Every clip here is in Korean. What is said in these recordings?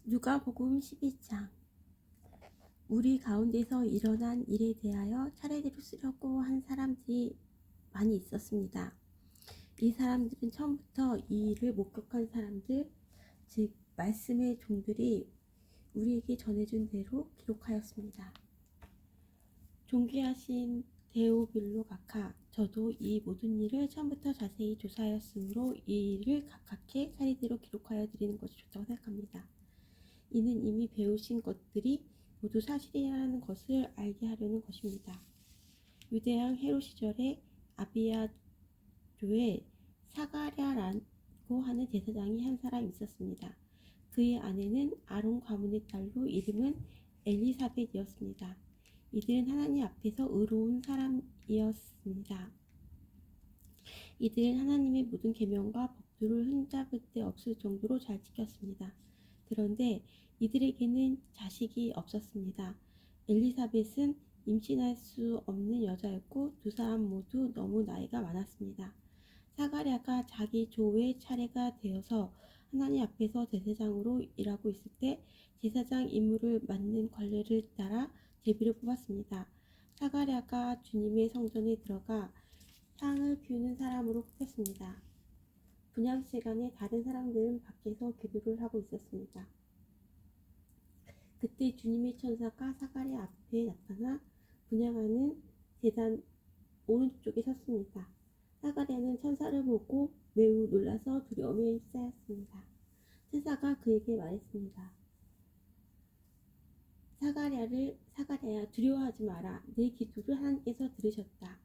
누가복음 12장. 우리 가운데서 일어난 일에 대하여 차례대로 쓰려고 한 사람들이 많이 있었습니다. 이 사람들은 처음부터 이 일을 목격한 사람들, 즉 말씀의 종들이 우리에게 전해준 대로 기록하였습니다. 존귀하신 데오빌로 각하, 저도 이 모든 일을 처음부터 자세히 조사하였으므로 이 일을 각각의 차례대로 기록하여 드리는 것이 좋다고 생각합니다. 이는 이미 배우신 것들이 모두 사실이라는 것을 알게 하려는 것입니다. 유대왕 헤롯 시절에 아비야조의 사가랴라고 하는 제사장이 한 사람 있었습니다. 그의 아내는 아론 가문의 딸로 이름은 엘리사벳이었습니다. 이들은 하나님 앞에서 의로운 사람이었습니다. 이들은 하나님의 모든 계명과 법도를 흠잡을 데 없을 정도로 잘 지켰습니다. 그런데 이들에게는 자식이 없었습니다. 엘리사벳은 임신할 수 없는 여자였고 두 사람 모두 너무 나이가 많았습니다. 사가랴가 자기 조의 차례가 되어서 하나님 앞에서 제사장으로 일하고 있을 때 제사장 임무를 맡는 관례를 따라 제비를 뽑았습니다. 사가랴가 주님의 성전에 들어가 향을 피우는 사람으로 뽑혔습니다. 분향 시간에 다른 사람들은 밖에서 기도를 하고 있었습니다. 그때 주님의 천사가 사가랴 앞에 나타나 분향하는 제단 오른쪽에 섰습니다. 사가랴는 천사를 보고 매우 놀라서 두려움에 휩싸였습니다. 천사가 그에게 말했습니다. 사가랴야, 두려워하지 마라. 내 기도를 하나님께서 들으셨다.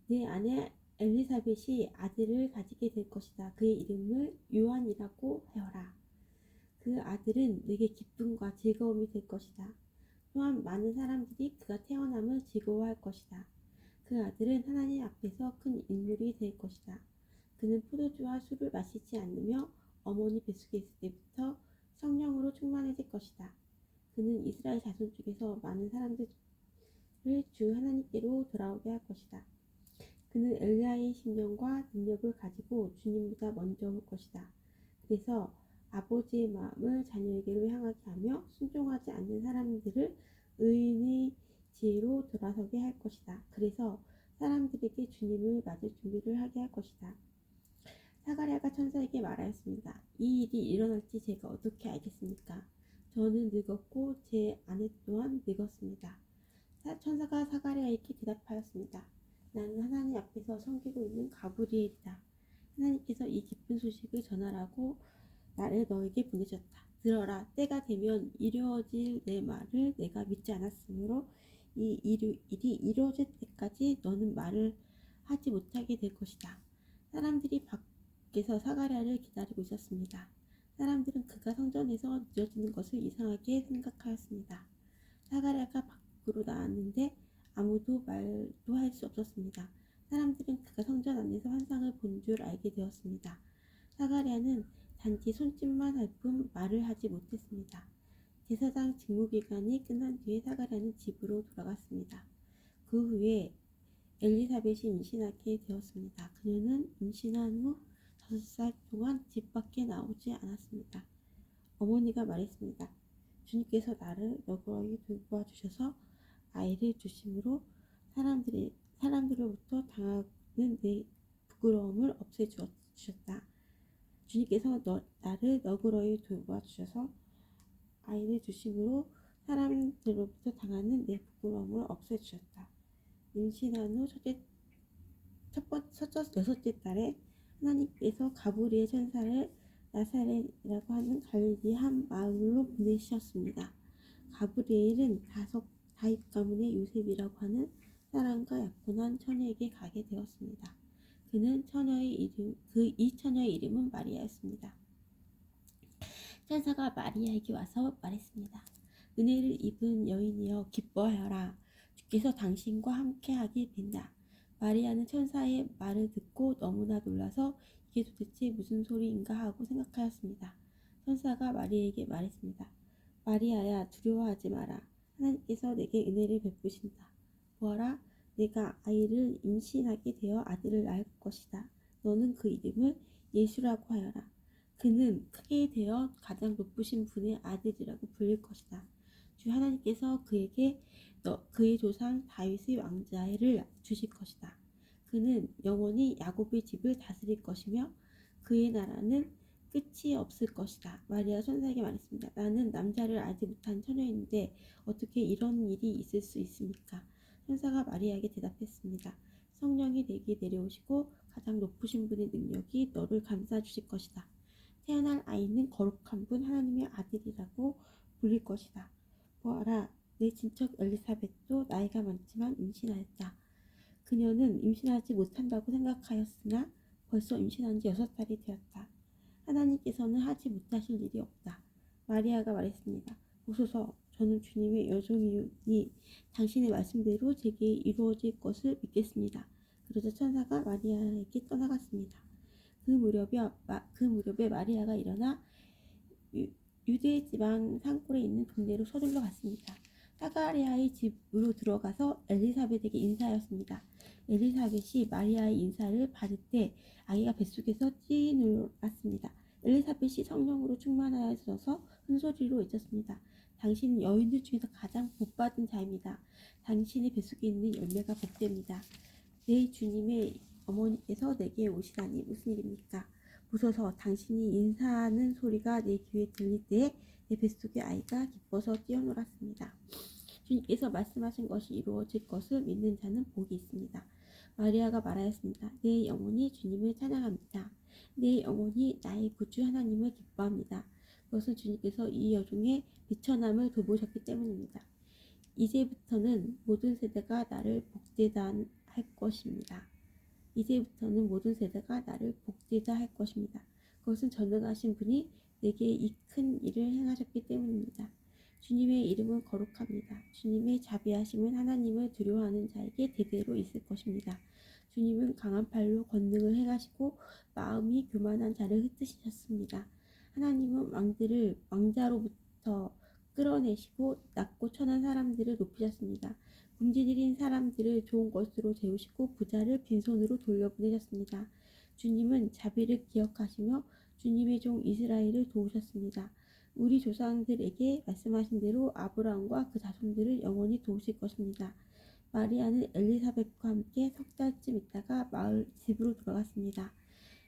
내 아내 엘리사벳이 아들을 가지게 될 것이다. 그의 이름을 요한이라고 하여라. 그 아들은 내게 기쁨과 즐거움이 될 것이다. 또한 많은 사람들이 그가 태어남을 즐거워할 것이다. 그 아들은 하나님 앞에서 큰 인물이 될 것이다. 그는 포도주와 술을 마시지 않으며 어머니 뱃속에 있을 때부터 성령으로 충만해질 것이다. 그는 이스라엘 자손 중에서 많은 사람들을 주 하나님께로 돌아오게 할 것이다. 그는 엘리야의 심령과 능력을 가지고 주님보다 먼저 올 것이다. 그래서 아버지의 마음을 자녀에게로 향하게 하며 순종하지 않는 사람들을 의인의 지혜로 돌아서게 할 것이다. 그래서 사람들에게 주님을 맞을 준비를 하게 할 것이다. 사가랴가 천사에게 말하였습니다. 이 일이 일어날지 제가 어떻게 알겠습니까? 저는 늙었고 제 아내 또한 늙었습니다. 천사가 사가랴에게 대답하였습니다. 나는 하나님 앞에서 섬기고 있는 가브리엘이다. 하나님께서 이 기쁜 소식을 전하라고 나를 너에게 보내셨다. 들어라, 때가 되면 이루어질 내 말을 내가 믿지 않았으므로 이 일이 이루어질 때까지 너는 말을 하지 못하게 될 것이다. 사람들이 밖에서 사가랴를 기다리고 있었습니다. 사람들은 그가 성전에서 늦어지는 것을 이상하게 생각하였습니다. 사가랴가 밖으로 나왔는데 아무도 말도 할 수 없었습니다. 사람들은 그가 성전 안에서 환상을 본 줄 알게 되었습니다. 사가랴는 단지 손짓만 할 뿐 말을 하지 못했습니다. 제사장 직무기간이 끝난 뒤에 사가랴는 집으로 돌아갔습니다. 그 후에 엘리사벳이 임신하게 되었습니다. 그녀는 임신한 후 5살 동안 집 밖에 나오지 않았습니다. 어머니가 말했습니다. 주님께서 나를 너그러이 돌보아 주셔서 아이를 주심으로 사람들로부터 당하는 내 부끄러움을 없애 주셨다. 주님께서 나를 너그러이 돌보아 주셔서 아이를 주심으로 사람들로부터 당하는 내 부끄러움을 없애 주셨다. 임신한 후 여섯째 달에 하나님께서 가브리엘 천사를 나사렛이라고 하는 갈릴리 한 마을로 보내셨습니다. 가브리엘은 다윗 가문의 요셉이라고 하는 사랑과 약혼한 처녀에게 가게 되었습니다. 이 처녀의 이름은 마리아였습니다. 천사가 마리아에게 와서 말했습니다. 은혜를 입은 여인이여 기뻐하여라. 주께서 당신과 함께하게 된다. 마리아는 천사의 말을 듣고 너무나 놀라서 이게 도대체 무슨 소리인가 하고 생각하였습니다. 천사가 마리아에게 말했습니다. 마리아야, 두려워하지 마라. 하나님께서 내게 은혜를 베푸신다. 보아라, 내가 아이를 임신하게 되어 아들을 낳을 것이다. 너는 그 이름을 예수라고 하여라. 그는 크게 되어 가장 높으신 분의 아들이라고 불릴 것이다. 주 하나님께서 그에게 그의 조상 다윗의 왕자를 주실 것이다. 그는 영원히 야곱의 집을 다스릴 것이며 그의 나라는 끝이 없을 것이다. 마리아 천사에게 말했습니다. 나는 남자를 알지 못한 처녀인데 어떻게 이런 일이 있을 수 있습니까? 천사가 마리아에게 대답했습니다. 성령이 내게 내려오시고 가장 높으신 분의 능력이 너를 감싸 주실 것이다. 태어날 아이는 거룩한 분 하나님의 아들이라고 불릴 것이다. 보아라, 내 친척 엘리사벳도 나이가 많지만 임신하였다. 그녀는 임신하지 못한다고 생각하였으나 벌써 임신한 지 6달이 되었다. 하나님께서는 하지 못하실 일이 없다. 마리아가 말했습니다. 보소서, 저는 주님의 여종이니 당신의 말씀대로 제게 이루어질 것을 믿겠습니다. 그러자 천사가 마리아에게 떠나갔습니다. 그 무렵에 마리아가 일어나 유대 지방 산골에 있는 동네로 서둘러 갔습니다. 사가랴의 집으로 들어가서 엘리사벳에게 인사하였습니다. 엘리사벳이 마리아의 인사를 받을 때 아기가 뱃속에서 뛰놀았습니다. 엘리사벳이 성령으로 충만하여서 큰 소리로 외쳤습니다. 당신은 여인들 중에서 가장 복받은 자입니다. 당신의 뱃속에 있는 열매가 복됩니다. 내 주님의 어머니께서 내게 오시다니 무슨 일입니까? 보소서, 당신이 인사하는 소리가 내 귀에 들릴 때에 내 뱃속의 아이가 기뻐서 뛰어놀았습니다. 주님께서 말씀하신 것이 이루어질 것을 믿는 자는 복이 있습니다. 마리아가 말하였습니다. 내 영혼이 주님을 찬양합니다. 내 영혼이 나의 구주 하나님을 기뻐합니다. 그것은 주님께서 이 여종의 비천함을 돌보셨기 때문입니다. 이제부터는 모든 세대가 나를 복되다 할 것입니다. 이제부터는 모든 세대가 나를 복되다 할 것입니다. 그것은 전능하신 분이 내게 이 큰 일을 행하셨기 때문입니다. 주님의 이름은 거룩합니다. 주님의 자비하심은 하나님을 두려워하는 자에게 대대로 있을 것입니다. 주님은 강한 팔로 권능을 행하시고 마음이 교만한 자를 흩으시셨습니다. 하나님은 왕들을 왕자로부터 끌어내시고 낮고 천한 사람들을 높이셨습니다. 굶주린 사람들을 좋은 것으로 재우시고 부자를 빈손으로 돌려보내셨습니다. 주님은 자비를 기억하시며 주님의 종 이스라엘을 도우셨습니다. 우리 조상들에게 말씀하신 대로 아브라함과 그 자손들을 영원히 도우실 것입니다. 마리아는 엘리사벳과 함께 3달쯤 있다가 마을 집으로 돌아갔습니다.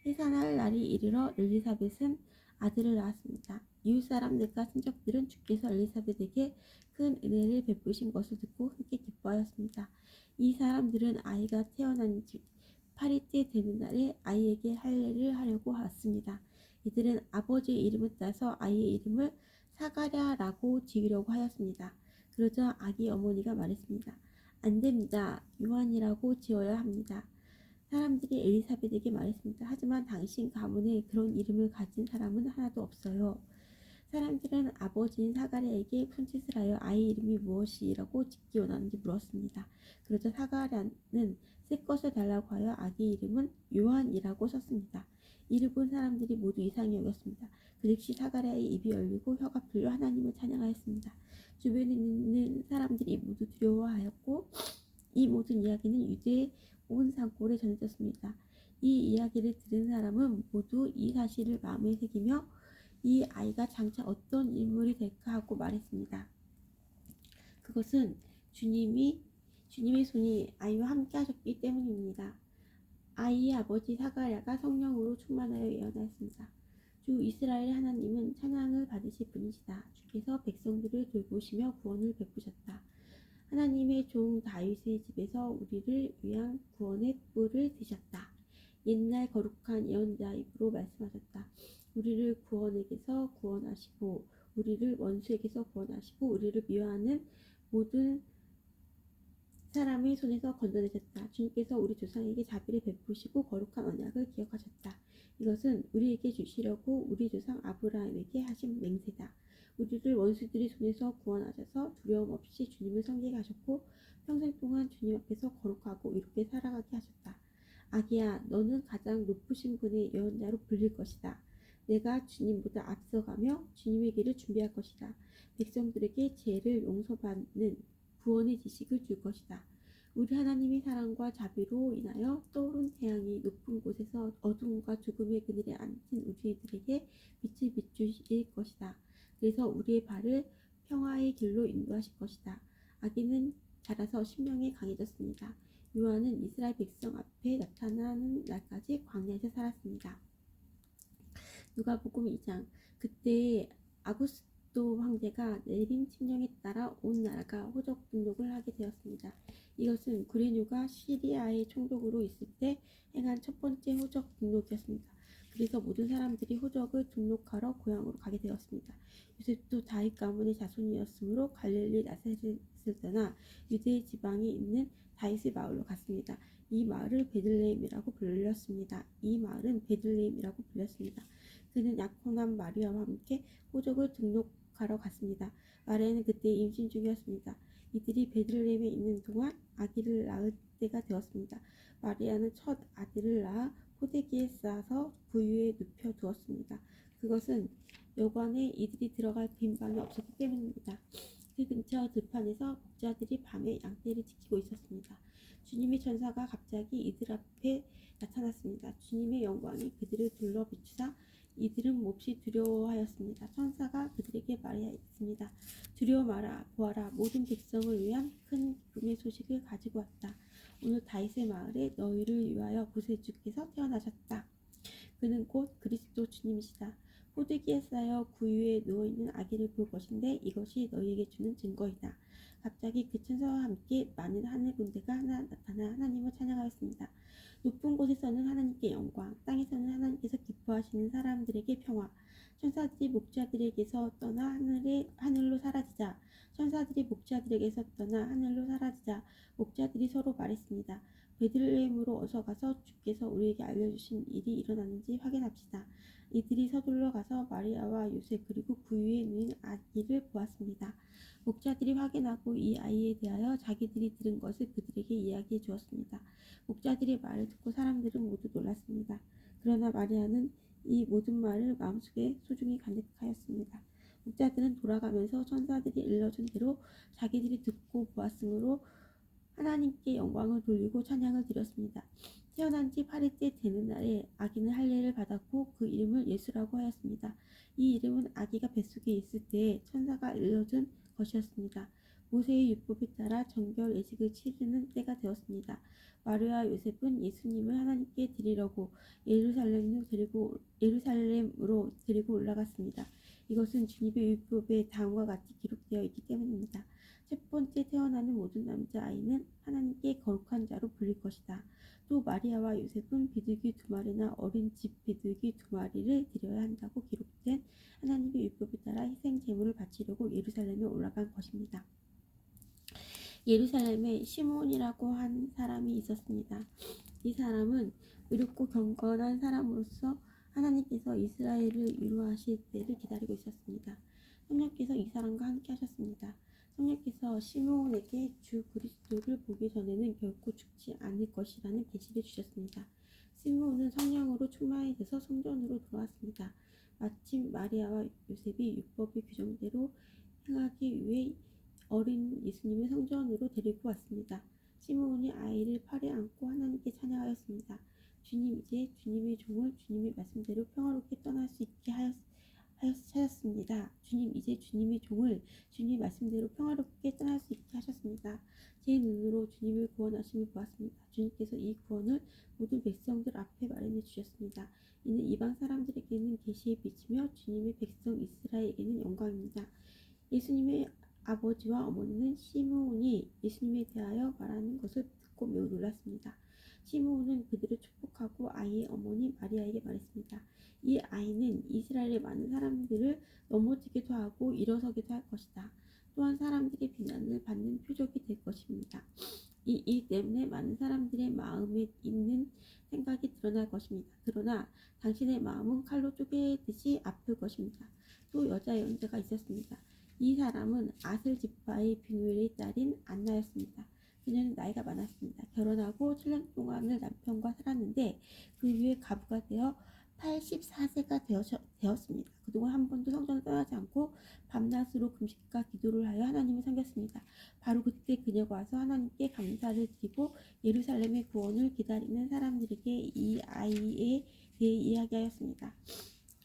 해산할 날이 이르러 엘리사벳은 아들을 낳았습니다. 이웃 사람들과 친척들은 주께서 엘리사벳에게 큰 은혜를 베푸신 것을 듣고 함께 기뻐하였습니다. 이 사람들은 아이가 태어난 지 8일째 되는 날에 아이에게 할례를 하려고 왔습니다. 이들은 아버지의 이름을 따서 아이의 이름을 사가랴라고 지으려고 하였습니다. 그러자 아기 어머니가 말했습니다. 안 됩니다. 요한이라고 지어야 합니다. 사람들이 엘리사벳에게 말했습니다. 하지만 당신 가문에 그런 이름을 가진 사람은 하나도 없어요. 사람들은 아버지인 사가랴에게 손짓을 하여 아이 이름이 무엇이라고 짓기 원하는지 물었습니다. 그러자 사가랴는 쓸 것을 달라고 하여 아기 이름은 요한이라고 썼습니다. 이를 본 사람들이 모두 이상히 여겼습니다. 그 즉시 사가랴의 입이 열리고 혀가 풀려 하나님을 찬양하였습니다. 주변에 있는 사람들이 모두 두려워하였고 이 모든 이야기는 유대의 온 산골에 전해졌습니다. 이 이야기를 들은 사람은 모두 이 사실을 마음에 새기며 이 아이가 장차 어떤 인물이 될까 하고 말했습니다. 그것은 주님의 손이 아이와 함께 하셨기 때문입니다. 아이의 아버지 사가랴가 성령으로 충만하여 예언하였습니다. 주 이스라엘 하나님은 찬양을 받으실 분이시다. 주께서 백성들을 돌보시며 구원을 베푸셨다. 하나님의 종 다윗의 집에서 우리를 위한 구원의 뿔을 드셨다. 옛날 거룩한 예언자의 입으로 말씀하셨다. 우리를 구원에게서 구원하시고 우리를 원수에게서 구원하시고 우리를 미워하는 모든 사람의 손에서 건져내셨다. 주님께서 우리 조상에게 자비를 베푸시고 거룩한 언약을 기억하셨다. 이것은 우리에게 주시려고 우리 조상 아브라함에게 하신 맹세다. 우리를 원수들의 손에서 구원하셔서 두려움 없이 주님을 섬기게 하셨고 평생 동안 주님 앞에서 거룩하고 이롭게 살아가게 하셨다. 아기야, 너는 가장 높으신 분의 예언자로 불릴 것이다. 내가 주님보다 앞서가며 주님의 길을 준비할 것이다. 백성들에게 죄를 용서받는 구원의 지식을 줄 것이다. 우리 하나님의 사랑과 자비로 인하여 떠오른 태양이 높은 곳에서 어둠과 죽음의 그늘에 앉은 우리들에게 빛을 비추실 것이다. 그래서 우리의 발을 평화의 길로 인도하실 것이다. 아기는 자라서 신명이 강해졌습니다. 요한은 이스라엘 백성 앞에 나타나는 날까지 광야에서 살았습니다. 누가복음 2장. 그때 아구스도 황제가 내린 칙령에 따라 온 나라가 호적 등록을 하게 되었습니다. 이것은 구레뉴가 시리아의 총독으로 있을 때 행한 첫 번째 호적 등록이었습니다. 그래서 모든 사람들이 호적을 등록하러 고향으로 가게 되었습니다. 요셉도 다윗 가문의 자손이었으므로 갈릴리 나사렛을 떠나 유대 지방에 있는 다윗의 마을로 갔습니다. 이 마을은 베들레헴이라고 불렸습니다. 그는 약혼한 마리아와 함께 호적을 등록하러 갔습니다. 마리아는 그때 임신 중이었습니다. 이들이 베들레헴에 있는 동안 아기를 낳을 때가 되었습니다. 마리아는 첫 아들을 낳아 포대기에 싸서 구유에 눕혀 두었습니다. 그것은 여관에 이들이 들어갈 빈 방이 없었기 때문입니다. 그 근처 들판에서 목자들이 밤에 양떼를 지키고 있었습니다. 주님의 천사가 갑자기 이들 앞에 나타났습니다. 주님의 영광이 그들을 둘러 비추사 이들은 몹시 두려워하였습니다. 천사가 그들에게 말하였습니다. 두려워 마라. 보아라. 모든 백성을 위한 큰 기쁨의 소식을 가지고 왔다. 오늘 다윗의 마을에 너희를 위하여 구세주께서 태어나셨다. 그는 곧 그리스도 주님이시다. 포대기에 쌓여 구유에 누워있는 아기를 볼 것인데 이것이 너희에게 주는 증거이다. 갑자기 그 천사와 함께 많은 하늘 군대가 나타나 하나님을 찬양하였습니다. 높은 곳에서는 하나님께 영광, 땅에서는 하나님께서 기뻐하시는 사람들에게 평화. 천사들이 목자들에게서 떠나 하늘로 사라지자 목자들이 서로 말했습니다. 베들레헴으로 어서 가서 주께서 우리에게 알려주신 일이 일어났는지 확인합시다. 이들이 서둘러 가서 마리아와 요셉 그리고 구유에 누인 아기를 보았습니다. 목자들이 확인하고 이 아이에 대하여 자기들이 들은 것을 그들에게 이야기해 주었습니다. 목자들의 말을 듣고 사람들은 모두 놀랐습니다. 그러나 마리아는 이 모든 말을 마음속에 소중히 간직하였습니다. 목자들은 돌아가면서 천사들이 일러준 대로 자기들이 듣고 보았으므로 하나님께 영광을 돌리고 찬양을 드렸습니다. 태어난 지 8일째 되는 날에 아기는 할례를 받았고 그 이름을 예수라고 하였습니다. 이 이름은 아기가 뱃속에 있을 때 천사가 일러준 것이었습니다. 모세의 율법에 따라 정결 예식을 치르는 때가 되었습니다. 마리아와 요셉은 예수님을 하나님께 드리려고 예루살렘으로 데리고 올라갔습니다. 이것은 주님의 율법에 다음과 같이 기록되어 있기 때문입니다. 첫 번째 태어나는 모든 남자아이는 하나님께 거룩한 자로 불릴 것이다. 또 마리아와 요셉은 비둘기 2마리나 어린 집 비둘기 2마리를 드려야 한다고 기록된 하나님의 율법에 따라 희생 제물을 바치려고 예루살렘에 올라간 것입니다. 예루살렘에 시므온이라고 한 사람이 있었습니다. 이 사람은 의롭고 경건한 사람으로서 하나님께서 이스라엘을 위로하실 때를 기다리고 있었습니다. 성령께서 이 사람과 함께 하셨습니다. 성령께서 시므온에게 주 그리스도를 보기 전에는 결코 죽지 않을 것이라는 계시를 주셨습니다. 시므온은 성령으로 충만해져서 성전으로 돌아왔습니다. 마침 마리아와 요셉이 율법의 규정대로 행하기 위해 어린 예수님을 성전으로 데리고 왔습니다. 시므온이 아이를 팔에 안고 하나님께 찬양하였습니다. 주님, 이제 주님의 종을 주님의 말씀대로 평화롭게 떠날 수 있게 하셨습니다. 주님, 이제 주님의 종을 주님의 말씀대로 평화롭게 떠날 수 있게 하셨습니다. 제 눈으로 주님을 구원하심을 보았습니다. 주님께서 이 구원을 모든 백성들 앞에 마련해 주셨습니다. 이는 이방 사람들에게는 계시의 빛이며 주님의 백성 이스라엘에게는 영광입니다. 예수님의 아버지와 어머니는 시므온이 예수님에 대하여 말하는 것을 듣고 매우 놀랐습니다. 시므온은 그들을 축복하고 아이의 어머니 마리아에게 말했습니다. 이 아이는 이스라엘의 많은 사람들을 넘어지기도 하고 일어서기도 할 것이다. 또한 사람들의 비난을 받는 표적이 될 것입니다. 이 일 때문에 많은 사람들의 마음에 있는 생각이 드러날 것입니다. 그러나 당신의 마음은 칼로 쪼개듯이 아플 것입니다. 또 여자 예언자가 있었습니다. 이 사람은 아셀 지파의 비누엘의 딸인 안나였습니다. 그녀는 나이가 많았습니다. 결혼하고 7년 동안을 남편과 살았는데 그 이후에 가부가 되어 84세가 되었습니다. 그동안 한 번도 성전을 떠나지 않고 밤낮으로 금식과 기도를 하여 하나님을 섬겼습니다. 바로 그때 그녀가 다녀가서 하나님께 감사를 드리고 예루살렘의 구원을 기다리는 사람들에게 이 아이에 대해 이야기하였습니다.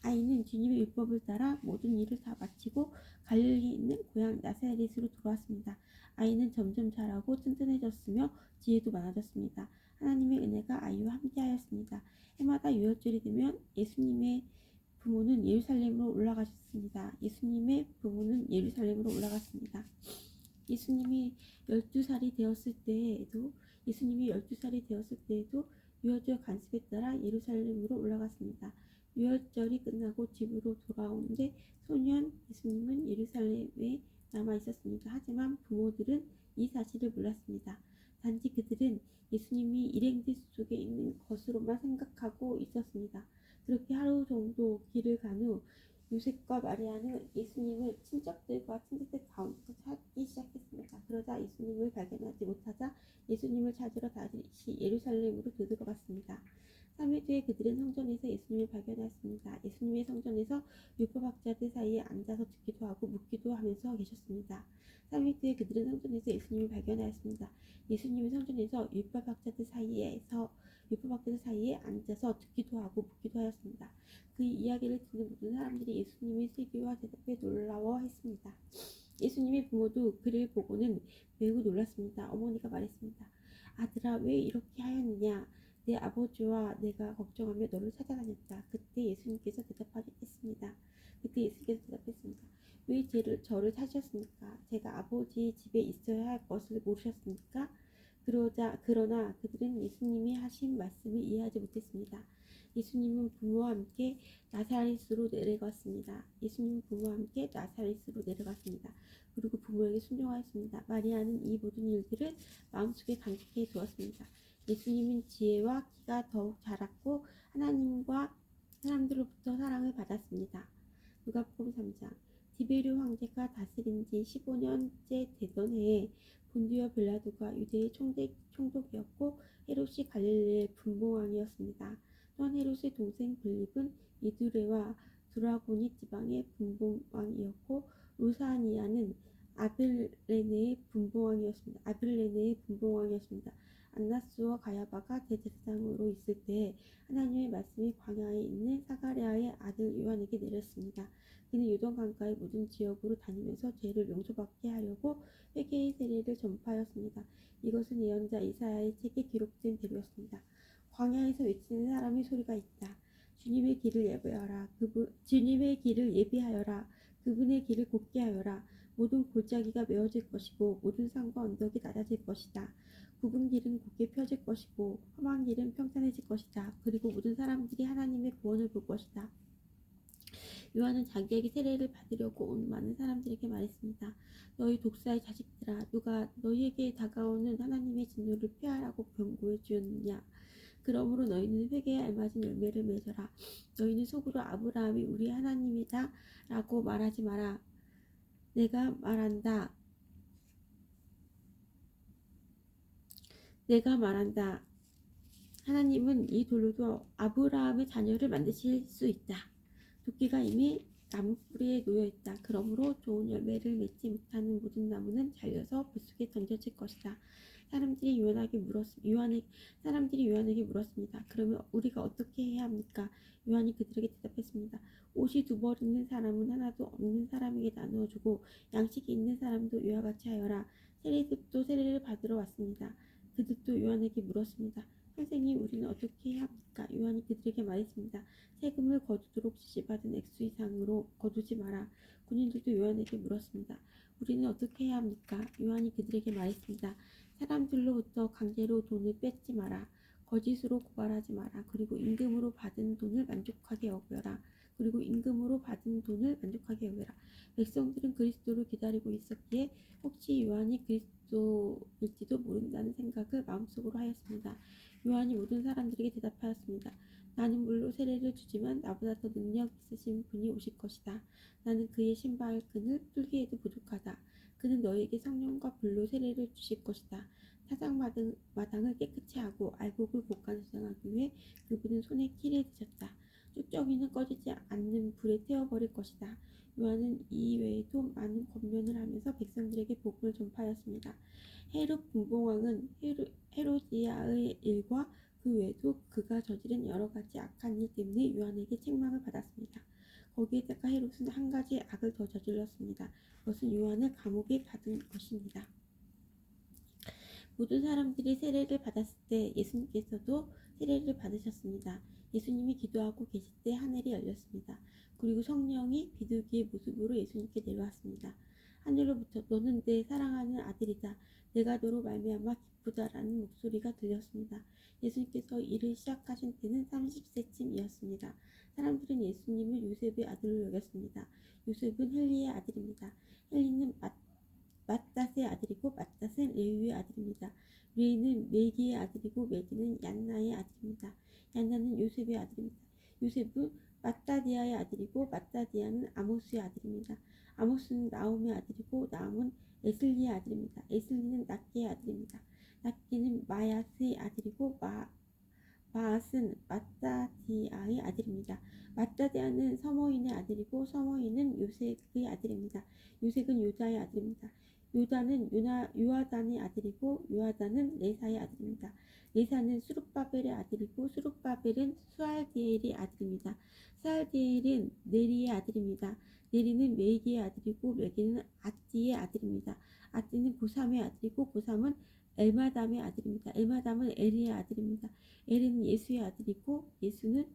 아이는 주님의 율법을 따라 모든 일을 다 마치고 갈릴리에 있는 고향 나사렛으로 돌아왔습니다. 아이는 점점 자라고 튼튼해졌으며 지혜도 많아졌습니다. 하나님의 은혜가 아이와 함께하였습니다. 해마다 유월절이 되면 예수님의 부모는 예루살렘으로 올라가셨습니다. 예수님의 부모는 예루살렘으로 올라갔습니다. 예수님이 12살이 되었을 때에도 유월절 관습에 따라 예루살렘으로 올라갔습니다. 유월절이 끝나고 집으로 돌아오는데 소년 예수님은 예루살렘에 남아 있었습니다. 하지만 부모들은 이 사실을 몰랐습니다. 단지 그들은 예수님이 일행들 속에 있는 것으로만 생각하고 있었습니다. 그렇게 하루 정도 길을 간 후 요셉과 마리아는 예수님을 친척들 가운데서 찾기 시작했습니다. 그러자 예수님을 발견하지 못하자 예수님을 찾으러 다시 예루살렘으로 되돌아갔습니다. 3일 뒤에 그들은 성전에서 예수님을 발견하였습니다. 예수님의 성전에서 율법학자들 사이에 앉아서 듣기도 하고 묻기도 하면서 계셨습니다. 3일 뒤에 그들은 성전에서 예수님을 발견하였습니다. 예수님의 성전에서 율법학자들 사이에 앉아서 듣기도 하고 묻기도 하였습니다. 그 이야기를 듣는 모든 사람들이 예수님의 슬기와 대답에 놀라워했습니다. 예수님의 부모도 그를 보고는 매우 놀랐습니다. 어머니가 말했습니다. 아들아, 왜 이렇게 하였느냐? 내 아버지와 내가 걱정하며 너를 찾아다녔다. 그때 예수님께서 대답했습니다. 왜 저를 찾으셨습니까? 제가 아버지 집에 있어야 할 것을 모르셨습니까? 그러나 그들은 예수님이 하신 말씀을 이해하지 못했습니다. 예수님은 부모와 함께 나사렛으로 내려갔습니다. 그리고 부모에게 순종하였습니다. 마리아는 이 모든 일들을 마음속에 간직해 두었습니다. 예수님은 지혜와 키가 더욱 자랐고 하나님과 사람들로부터 사랑을 받았습니다. 누가복음 3장. 디베르 황제가 다스린 지 15년째 되던 해에 본디오 빌라도가 유대의 총독이었고 헤롯이 갈릴리의 분봉왕이었습니다. 또한 헤롯의 동생 빌립은 이두레와 두라고니 지방의 분봉왕이었고 루사니아는 아빌레네의 분봉왕이었습니다. 안나스와 가야바가 대제사장으로 있을 때 하나님의 말씀이 광야에 있는 사가랴의 아들 요한에게 내렸습니다. 그는 요단강가의 모든 지역으로 다니면서 죄를 용서받게 하려고 회개의 세례를 전파하였습니다. 이것은 예언자 이사야의 책에 기록된 대로였습니다. 광야에서 외치는 사람의 소리가 있다. 주님의 길을 예비하여라. 그분의 길을 곧게 하여라. 모든 골짜기가 메어질 것이고 모든 산과 언덕이 낮아질 것이다. 굽은 길은 곧게 펴질 것이고 험한 길은 평탄해질 것이다. 그리고 모든 사람들이 하나님의 구원을 볼 것이다. 요한은 자기에게 세례를 받으려고 온 많은 사람들에게 말했습니다. 너희 독사의 자식들아, 누가 너희에게 다가오는 하나님의 진노를 피하라고 경고해 주었느냐? 그러므로 너희는 회개에 알맞은 열매를 맺어라. 너희는 속으로 아브라함이 우리 하나님이다 라고 말하지 마라. 내가 말한다. 하나님은 이 돌로도 아브라함의 자녀를 만드실 수 있다. 도끼가 이미 나무 뿌리에 놓여있다. 그러므로 좋은 열매를 맺지 못하는 모든 나무는 잘려서 불속에 던져질 것이다. 사람들이 요한에게 물었습니다. 그러면 우리가 어떻게 해야 합니까? 요한이 그들에게 대답했습니다. 옷이 2벌 있는 사람은 하나도 없는 사람에게 나누어주고 양식이 있는 사람도 이와 같이 하여라. 세리들도 세례를 받으러 왔습니다. 그들도 요한에게 물었습니다. 선생님, 우리는 어떻게 해야 합니까? 요한이 그들에게 말했습니다. 세금을 거두도록 지시받은 액수 이상으로 거두지 마라. 군인들도 요한에게 물었습니다. 우리는 어떻게 해야 합니까? 요한이 그들에게 말했습니다. 사람들로부터 강제로 돈을 뺏지 마라. 거짓으로 고발하지 마라. 그리고 임금으로 받은 돈을 만족하게 여겨라. 백성들은 그리스도를 기다리고 있었기에 혹시 요한이 그리스도일지도 모른다는 생각을 마음속으로 하였습니다. 요한이 모든 사람들에게 대답하였습니다. 나는 물로 세례를 주지만 나보다 더 능력 있으신 분이 오실 것이다. 나는 그의 신발 끈을 풀기에도 부족하다. 그는 너희에게 성령과 불로 세례를 주실 것이다. 타작마당을 깨끗이 하고 알곡을 볶아 저장하기 위해 그분은 손에 키를 드셨다. 쭉정이는 꺼지지 않는 불에 태워버릴 것이다. 요한은 이 외에도 많은 권면을 하면서 백성들에게 복음을 전파하였습니다. 헤롯 분봉왕은 헤로디아의 일과 그 외에도 그가 저지른 여러 가지 악한 일 때문에 요한에게 책망을 받았습니다. 거기에다가 헤롯은 한 가지 악을 더 저질렀습니다. 그것은 요한을 감옥에 가둔 것입니다. 모든 사람들이 세례를 받았을 때 예수님께서도 세례를 받으셨습니다. 예수님이 기도하고 계실 때 하늘이 열렸습니다. 그리고 성령이 비둘기의 모습으로 예수님께 내려왔습니다. 하늘로부터 너는 내 사랑하는 아들이다. 내가 너로 말미암아 기쁘다라는 목소리가 들렸습니다. 예수님께서 일을 시작하신 때는 30세쯤이었습니다. 사람들은 예수님을 요셉의 아들로 여겼습니다. 요셉은 헬리의 아들입니다. 헬리는 맏닷의 아들이고 맏닷은 레위의 아들입니다. 레위는 멜기의 아들이고 멜기는 얀나의 아들입니다. 얀나는 요셉의 아들입니다. 요셉은 맏다디아의 아들이고 맏다디아는 아모스의 아들입니다. 아모스는 나움의 아들이고 나움은 에슬리의 아들입니다. 에슬리는 낫게의 아들입니다. 낫게는 마야스의 아들이고 마앗은 맏다디아의 아들입니다. 맏다디아는 서머인의 아들이고 서머인은 요색의 아들입니다. 요색은 요다의 아들입니다. 요다는 요아단의 아들이고 요아단은 레사의 아들입니다. 레사는 수룹바벨의 아들이고 수룹바벨은 수알디엘의 아들입니다. 수알디엘은 네리의 아들입니다. 네리는 멜기의 아들이고 멜기는 아띠의 아들입니다. 아띠는 고삼의 아들이고 고삼은 엘마담의 아들입니다. 엘마담은 에리의 아들입니다. 에리는 예수의 아들이고 예수는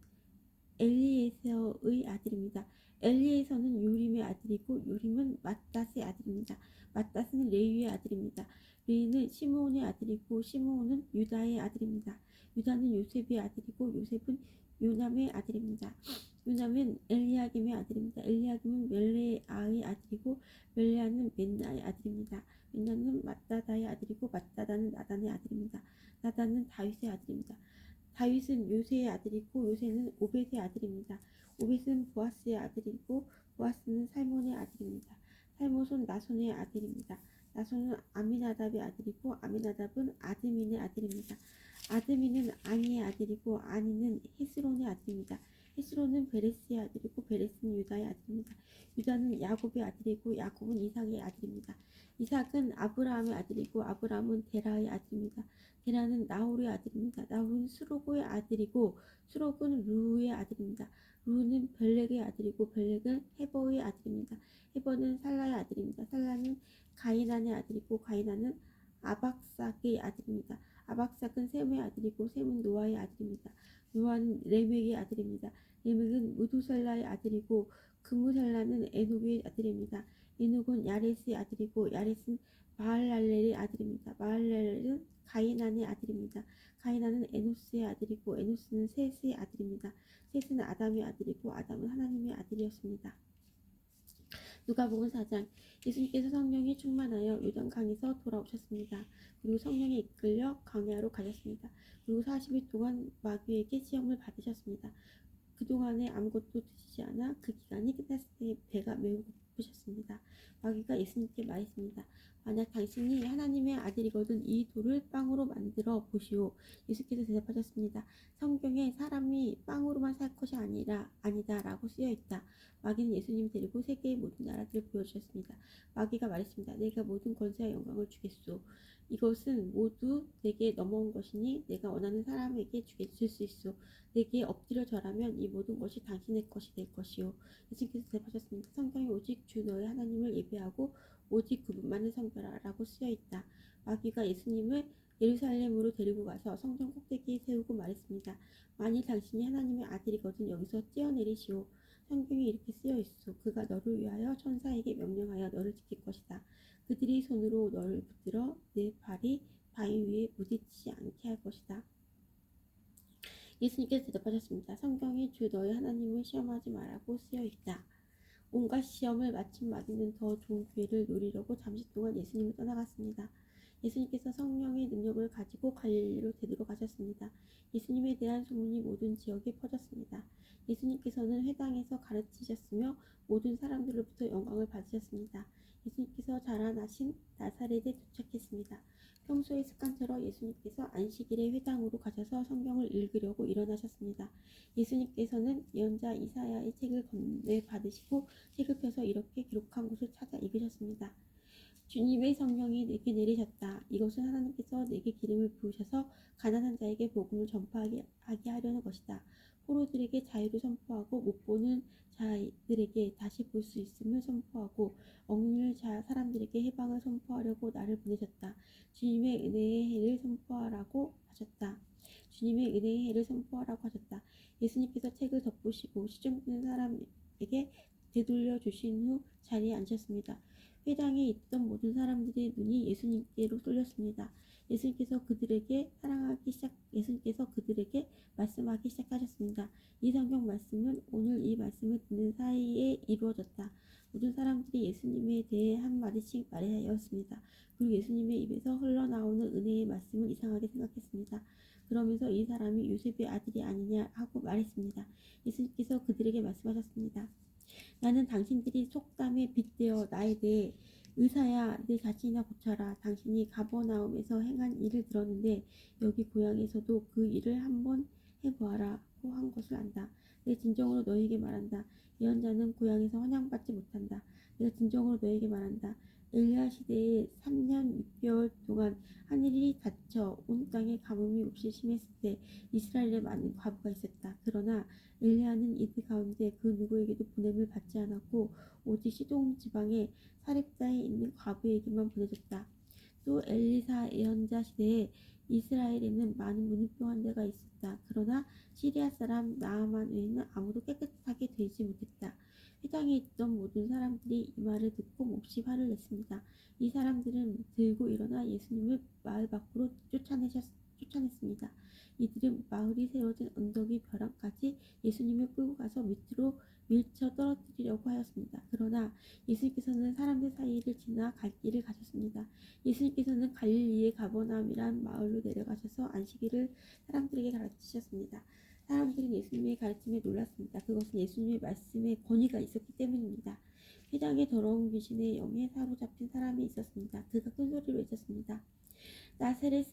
엘리에서의 아들입니다. 엘리에서는 요림의 아들이고 요림은 맏닷의 아들입니다. 맏닷은 레위의 아들입니다. 레위는 시므온의 아들이고 시므온은 유다의 아들입니다. 유다는 요셉의 아들이고 요셉은 요남의 아들입니다. 요남은 엘리야김의 아들입니다. 엘리야김은 멜레아의 아들이고 멜레아는 멘나의 아들입니다. 멘나는 맏다다의 아들이고 맏다다는 나단의 아들입니다. 나단은 다윗의 아들입니다. 다윗은 요새의 아들이고 요새는 오벳의 아들입니다. 오벳은 보아스의 아들이고 보아스는 살몬의 아들입니다. 살몬은 나손의 아들입니다. 나손은 아미나답의 아들이고 아미나답은 아드민의 아들입니다. 아드민은 아니의 아들이고 아니는 헤스론의 아들입니다. 헤스론은 베레스의 아들이고 베레스는 유다의 아들입니다. 유다는 야곱의 아들이고 야곱은 이삭의 아들입니다. 이삭은 아브라함의 아들이고 아브라함은 데라의 아들입니다. 데라는 나홀의 아들입니다. 나홀은 수록의 아들이고 수록은 루의 아들입니다. 루는 벨렉의 아들이고 벨렉은 헤버의 아들입니다. 헤버는 살라의 아들입니다. 살라는 가이난의 아들이고 가이난은 아박삭의 아들입니다. 아박삭은 셈의 아들이고 셈은 노아의 아들입니다. 노아는 레멕의 아들입니다. 레멕은 무두셀라의 아들이고 그무셀라는 에녹의 아들입니다. 에녹은 야렛의 아들이고 야렛은 마할랄렐의 아들입니다. 마할랄렐은 가이난의 아들입니다. 가이난은 에노스의 아들이고 에노스는 셋의 아들입니다. 셋은 아담의 아들이고 아담은 하나님의 아들이었습니다. 누가복음 4장 예수님께서 성령이 충만하여 요단강에서 돌아오셨습니다. 그리고 성령에 이끌려 광야로 가셨습니다. 그리고 40일 동안 마귀에게 시험을 받으셨습니다. 그동안에 아무것도 드시지 않아 그 기간이 끝났을 때 배가 매우 고프셨습니다. 마귀가 예수님께 말했습니다. 만약 당신이 하나님의 아들이거든 이 돌을 빵으로 만들어 보시오. 예수께서 대답하셨습니다. 성경에 사람이 빵으로만 살 것이 아니다 라고 쓰여있다. 마귀는 예수님 데리고 세계의 모든 나라들을 보여주셨습니다. 마귀가 말했습니다. 내가 모든 권세와 영광을 주겠소. 이것은 모두 내게 넘어온 것이니 내가 원하는 사람에게 줄 수 있소. 내게 엎드려 절하면 이 모든 것이 당신의 것이 될 것이요. 예수님께서 대답하셨습니다. 성경에 오직 주 너의 하나님을 예배하고 오직 그분만을 섬겨라라고 쓰여있다. 마귀가 예수님을 예루살렘으로 데리고 가서 성전 꼭대기에 세우고 말했습니다. 만일 당신이 하나님의 아들이거든 여기서 뛰어내리시오. 성경에 이렇게 쓰여있소. 그가 너를 위하여 천사에게 명령하여 너를 지킬 것이다. 그들이 손으로 너를 붙들어 내 발이 바위 위에 부딪히지 않게 할 것이다. 예수님께서 대답하셨습니다. 성경에 주 너의 하나님을 시험하지 말라고 쓰여있다. 온갖 시험을 마친 마귀는 더 좋은 기회를 노리려고 잠시 동안 예수님을 떠나갔습니다. 예수님께서 성령의 능력을 가지고 갈릴리로 데리러 가셨습니다. 예수님에 대한 소문이 모든 지역에 퍼졌습니다. 예수님께서는 회당에서 가르치셨으며 모든 사람들로부터 영광을 받으셨습니다. 예수님께서 자라나신 나사렛에 도착했습니다. 평소의 습관처럼 예수님께서 안식일에 회당으로 가셔서 성경을 읽으려고 일어나셨습니다. 예수님께서는 예언자 이사야의 책을 건네 받으시고 책을 펴서 이렇게 기록한 것을 찾아 읽으셨습니다. 주님의 성령이 내게 내리셨다. 이것은 하나님께서 내게 기름을 부으셔서 가난한 자에게 복음을 전파하게 하려는 것이다. 포로들에게 자유를 선포하고 못 보는 자들에게 다시 볼 수 있음을 선포하고 억눌린 사람들에게 해방을 선포하려고 나를 보내셨다. 주님의 은혜의 해를 선포하라고 하셨다. 주님의 은혜의 해를 선포하라고 하셨다. 예수님께서 책을 덮으시고 시중 듣는 사람에게 되돌려 주신 후 자리에 앉으셨습니다. 회당에 있던 모든 사람들의 눈이 예수님께로 쏠렸습니다. 예수님께서 그들에게 말씀하기 시작하셨습니다. 이 성경 말씀은 오늘 이 말씀을 듣는 사이에 이루어졌다. 모든 사람들이 예수님에 대해 한 마디씩 말하였습니다. 그리고 예수님의 입에서 흘러나오는 은혜의 말씀을 이상하게 생각했습니다. 그러면서 이 사람이 요셉의 아들이 아니냐 하고 말했습니다. 예수님께서 그들에게 말씀하셨습니다. 나는 당신들이 속담에 빗대어 나에 대해 의사야 내 자신이나 고쳐라. 당신이 가버나움에서 행한 일을 들었는데 여기 고향에서도 그 일을 한번 해보아라고 한 것을 안다. 내가 진정으로 너에게 말한다. 예언자는 고향에서 환영받지 못한다. 내가 진정으로 너에게 말한다. 엘리야 시대에 3년 6개월 동안 하늘이 닫혀 온 땅에 가뭄이 없이 심했을 때 이스라엘에 많은 과부가 있었다. 그러나 엘리야는 이들 가운데 그 누구에게도 보냄을 받지 않았고 오직 시돈 지방의 사렙다에 있는 과부에게만 보내졌다. 또 엘리사 예언자 시대에 이스라엘에는 많은 문둥병한 데가 있었다. 그러나 시리아 사람 나아만 외에는 아무도 깨끗하게 되지 못했다. 회당에 있던 모든 사람들이 이 말을 듣고 몹시 화를 냈습니다. 이 사람들은 들고 일어나 예수님을 마을 밖으로 쫓아냈습니다. 이들은 마을이 세워진 언덕이 벼랑까지 예수님을 끌고 가서 밑으로 밀쳐 떨어뜨리려고 하였습니다. 그러나 예수님께서는 사람들 사이를 지나 갈 길을 가셨습니다. 예수님께서는 갈릴리의 가버나움이란 마을로 내려가셔서 안식일을 사람들에게 가르치셨습니다. 사람들은 예수님의 가르침에 놀랐습니다. 그것은 예수님의 말씀에 권위가 있었기 때문입니다. 회당에 더러운 귀신의 영에 사로잡힌 사람이 있었습니다. 그가 큰 소리로 외쳤습니다. 나사렛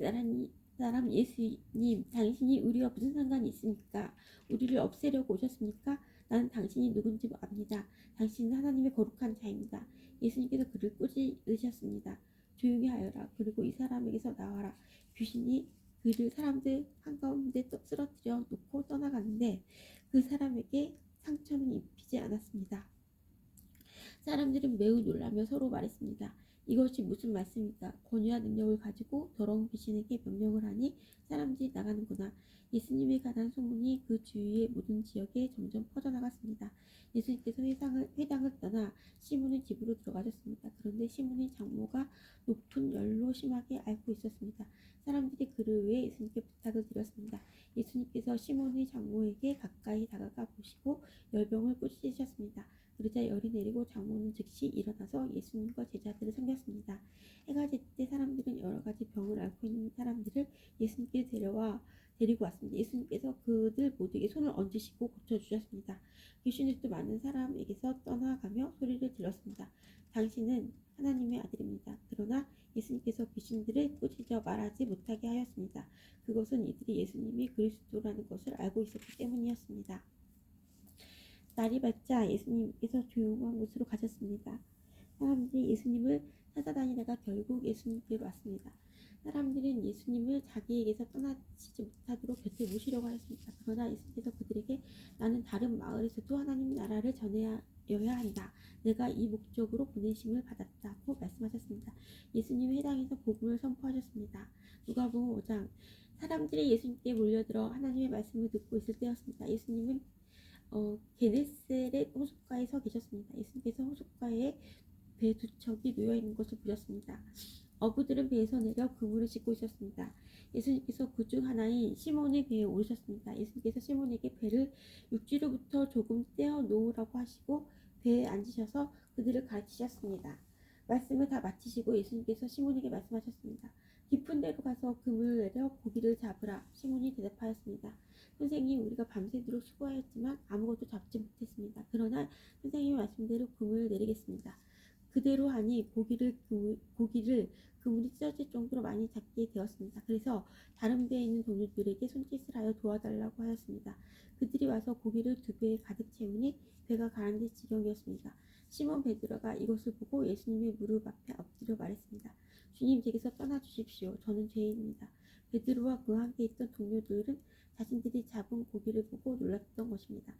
사람 예수님, 당신이 우리와 무슨 상관이 있습니까? 우리를 없애려고 오셨습니까? 나는 당신이 누군지 압니다. 당신은 하나님의 거룩한 자입니다. 예수님께서 그를 꾸짖으셨습니다. 조용히 하여라. 그리고 이 사람에게서 나와라. 귀신이 그를 사람들 한가운데 쓰러뜨려 놓고 떠나가는데 그 사람에게 상처는 입히지 않았습니다. 사람들은 매우 놀라며 서로 말했습니다. 이것이 무슨 말씀입니까? 권위와 능력을 가지고 더러운 귀신에게 명령을 하니 사람들이 나가는구나. 예수님에 관한 소문이 그 주위의 모든 지역에 점점 퍼져나갔습니다. 예수님께서 회당을 떠나 시몬의 집으로 들어가셨습니다. 그런데 시몬의 장모가 높은 열로 심하게 앓고 있었습니다. 사람들이 그를 위해 예수님께 부탁을 드렸습니다. 예수님께서 시몬의 장모에게 가까이 다가가 보시고 열병을 꾸짖으셨습니다. 그러자 열이 내리고 장모는 즉시 일어나서 예수님과 제자들을 섬겼습니다. 해가 질 때 사람들은 여러 가지 병을 앓고 있는 사람들을 예수님께 데리고 왔습니다. 예수님께서 그들 모두에게 손을 얹으시고 고쳐주셨습니다. 귀신들도 많은 사람에게서 떠나가며 소리를 질렀습니다. 당신은 하나님의 아들입니다. 그러나 예수님께서 귀신들을 꾸짖어 말하지 못하게 하였습니다. 그것은 이들이 예수님이 그리스도라는 것을 알고 있었기 때문이었습니다. 날이 밝자 예수님께서 조용한 곳으로 가셨습니다. 사람들이 예수님을 찾아다니다가 결국 예수님께로 왔습니다. 사람들은 예수님을 자기에게서 떠나시지 못하도록 곁에 모시려고 하였습니다. 그러나 예수님께서 그들에게 나는 다른 마을에서도 하나님 나라를 전해야 한다. 내가 이 목적으로 보내심을 받았다고 말씀하셨습니다. 예수님 회당에서 복음을 선포하셨습니다. 누가복음 5장 사람들이 예수님께 몰려들어 하나님의 말씀을 듣고 있을 때였습니다. 예수님은 게네사렛 호숫가에 서 계셨습니다. 예수님께서 호숫가에 배 두 척이 놓여 있는 것을 보셨습니다. 어부들은 배에서 내려 그물을 짚고 있었습니다. 예수님께서 그 중 하나인 시몬의 배에 오르셨습니다. 예수님께서 시몬에게 배를 육지로부터 조금 떼어 놓으라고 하시고 배에 앉으셔서 그들을 가르치셨습니다. 말씀을 다 마치시고 예수님께서 시몬에게 말씀하셨습니다. 깊은 데로 가서 그물을 내려 고기를 잡으라. 시몬이 대답하였습니다. 선생님, 우리가 밤새도록 수고하였지만 아무것도 잡지 못했습니다. 그러나 선생님의 말씀대로 그물을 내리겠습니다. 그대로 하니 고기를 그물이 찢어질 정도로 많이 잡게 되었습니다. 그래서 다른 배에 있는 동료들에게 손짓을 하여 도와달라고 하였습니다. 그들이 와서 고기를 2배에 가득 채우니 배가 가라앉을 지경이었습니다. 시몬 베드로가 이것을 보고 예수님의 무릎 앞에 엎드려 말했습니다. 주님, 제게서 떠나 주십시오. 저는 죄인입니다. 베드로와 그와 함께 있던 동료들은 자신들이 잡은 고기를 보고 놀랐던 것입니다.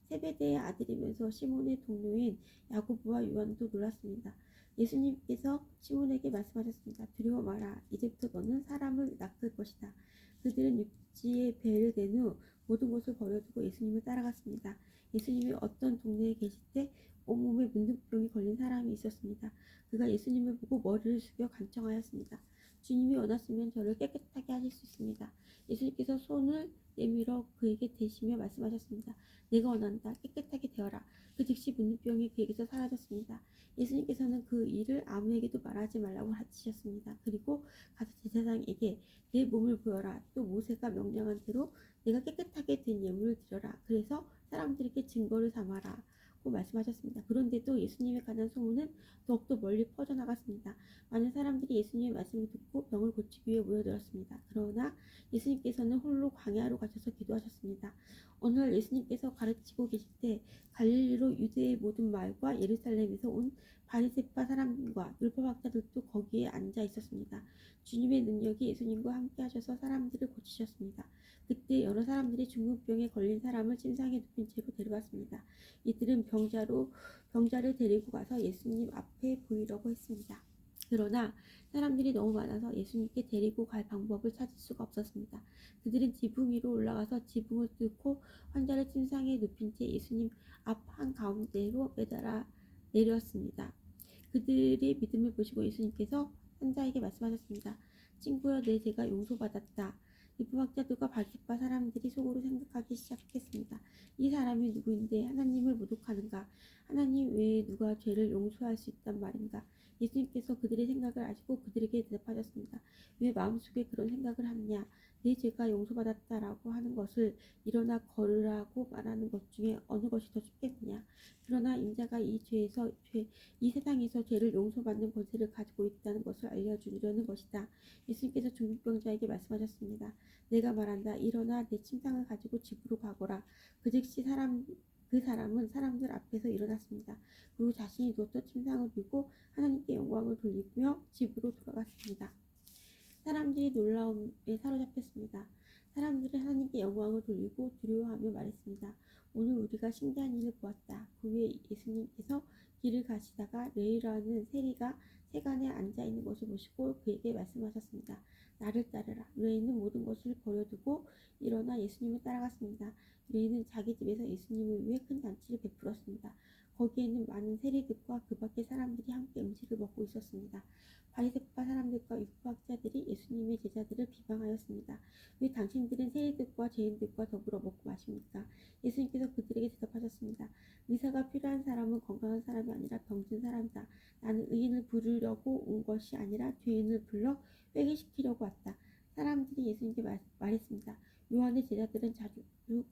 세베대의 아들이면서 시몬의 동료인 야고보와 요한도 놀랐습니다. 예수님께서 시몬에게 말씀하셨습니다. 두려워 마라. 이제부터 너는 사람을 낚을 것이다. 그들은 육지에 배를 댄 후 모든 것을 버려두고 예수님을 따라갔습니다. 예수님이 어떤 동네에 계실 때 온몸에 문둥병이 걸린 사람이 있었습니다. 그가 예수님을 보고 머리를 숙여 간청하였습니다. 주님이 원하시면 저를 깨끗하게 하실 수 있습니다. 예수님께서 손을 내밀어 그에게 대시며 말씀하셨습니다. 내가 원한다. 깨끗하게 되어라. 그 즉시 문둥병이 그에게서 사라졌습니다. 예수님께서는 그 일을 아무에게도 말하지 말라고 하시셨습니다. 그리고 가서 제사장에게 내 몸을 보여라. 또 모세가 명령한 대로 내가 깨끗하게 된 예물을 드려라. 그래서 사람들에게 증거를 삼아라. 고 말씀하셨습니다. 그런데도 예수님에 관한 소문은 더욱더 멀리 퍼져나갔습니다. 많은 사람들이 예수님의 말씀을 듣고 병을 고치기 위해 모여들었습니다. 그러나 예수님께서는 홀로 광야로 가셔서 기도하셨습니다. 오늘 예수님께서 가르치고 계실 때 갈릴리로 유대의 모든 마을과 예루살렘에서 온 바리새파 사람과 율법학자들도 거기에 앉아 있었습니다. 주님의 능력이 예수님과 함께 하셔서 사람들을 고치셨습니다. 그때 여러 사람들이 중풍병에 걸린 사람을 침상에 눕힌 채로 데려갔습니다. 이들은 병자를 데리고 가서 예수님 앞에 보이려고 했습니다. 그러나 사람들이 너무 많아서 예수님께 데리고 갈 방법을 찾을 수가 없었습니다. 그들은 지붕 위로 올라가서 지붕을 뚫고 환자를 침상에 눕힌 채 예수님 앞 한가운데로 매달아 내렸습니다. 그들의 믿음을 보시고 예수님께서 환자에게 말씀하셨습니다. 친구여, 내 죄가 용서받았다. 율법학자들과 바리새파 사람들이 속으로 생각하기 시작했습니다. 이 사람이 누구인데 하나님을 모독하는가? 하나님 외에 누가 죄를 용서할 수 있단 말인가? 예수님께서 그들의 생각을 아시고 그들에게 대답하셨습니다. 왜 마음속에 그런 생각을 하느냐? 내 죄가 용서받았다라고 하는 것을 일어나 걸으라고 말하는 것 중에 어느 것이 더 쉽겠느냐? 그러나 인자가 이 세상에서 죄를 용서받는 권세를 가지고 있다는 것을 알려주려는 것이다. 예수님께서 중풍병자에게 말씀하셨습니다. 내가 말한다. 일어나 내 침상을 가지고 집으로 가거라. 그 즉시 그 사람은 사람들 앞에서 일어났습니다. 그리고 자신이 누웠던 침상을 들고 하나님께 영광을 돌리며 집으로 돌아갔습니다. 사람들이 놀라움에 사로잡혔습니다. 사람들은 하나님께 영광을 돌리고 두려워하며 말했습니다. 오늘 우리가 신기한 일을 보았다. 그 후에 예수님께서 길을 가시다가 레위라는 세리가 세간에 앉아있는 것을 보시고 그에게 말씀하셨습니다. 나를 따르라. 레위는 모든 것을 버려두고 일어나 예수님을 따라갔습니다. 레위는 자기 집에서 예수님을 위해 큰 잔치를 베풀었습니다. 거기에는 많은 세리들과 그 밖의 사람들이 함께 음식을 먹고 있었습니다. 바리새파 사람들과 율법학자들이 예수님의 제자들을 비방하였습니다. 왜 당신들은 세리들과 죄인들과 더불어 먹고 마십니까? 예수님께서 그들에게 대답하셨습니다. 의사가 필요한 사람은 건강한 사람이 아니라 병든 사람이다. 나는 의인을 부르려고 온 것이 아니라 죄인을 불러 회개시키려고 왔다. 사람들이 예수님께 말했습니다. 요한의 제자들은 자주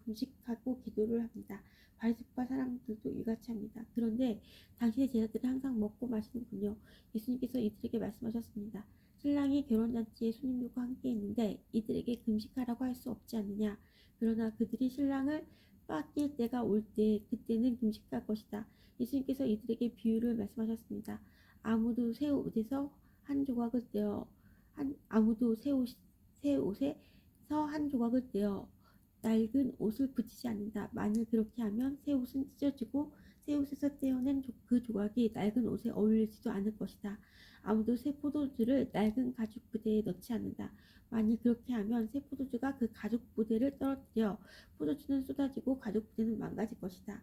금식하고 기도를 합니다. 바리새파 사람들도 이같이 합니다. 그런데 당신의 제자들은 항상 먹고 마시는군요. 예수님께서 이들에게 말씀하셨습니다. 신랑이 결혼잔치에 손님들과 함께 있는데 이들에게 금식하라고 할 수 없지 않느냐. 그러나 그들이 신랑을 빠낄 때가 올 때 그때는 금식할 것이다. 예수님께서 이들에게 비유를 말씀하셨습니다. 아무도 새 옷에서 한 조각을 떼어 낡은 옷을 붙이지 않는다. 만일 그렇게 하면 새 옷은 찢어지고 새 옷에서 떼어낸 그 조각이 낡은 옷에 어울리지도 않을 것이다. 아무도 새 포도주를 낡은 가죽 부대에 넣지 않는다. 만일 그렇게 하면 새 포도주가 그 가죽 부대를 떨어뜨려 포도주는 쏟아지고 가죽 부대는 망가질 것이다.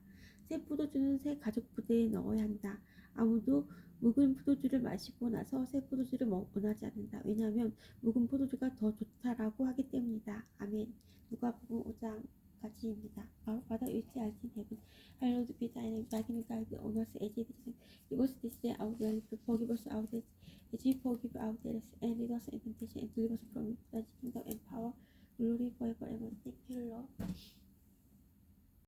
새 포도주는 새 가죽 부대에 넣어야 한다. 아무도 묵은 포도주를 마시고 나서 새 포도주를 원하지 않는다. 왜냐하면 묵은 포도주가 더 좋다라고 하기 때문이다. 아멘. 누가복음 5장 까지입니다. Our Father which art in heaven, hallowed be thy and magnify the honors as it is. Give us this day our daily bread, forgive us our debts, as we forgive our debtors, and lead us into temptation, and deliver us from evil. Thy kingdom and power, glory forever. Amen. Thank you, Lord.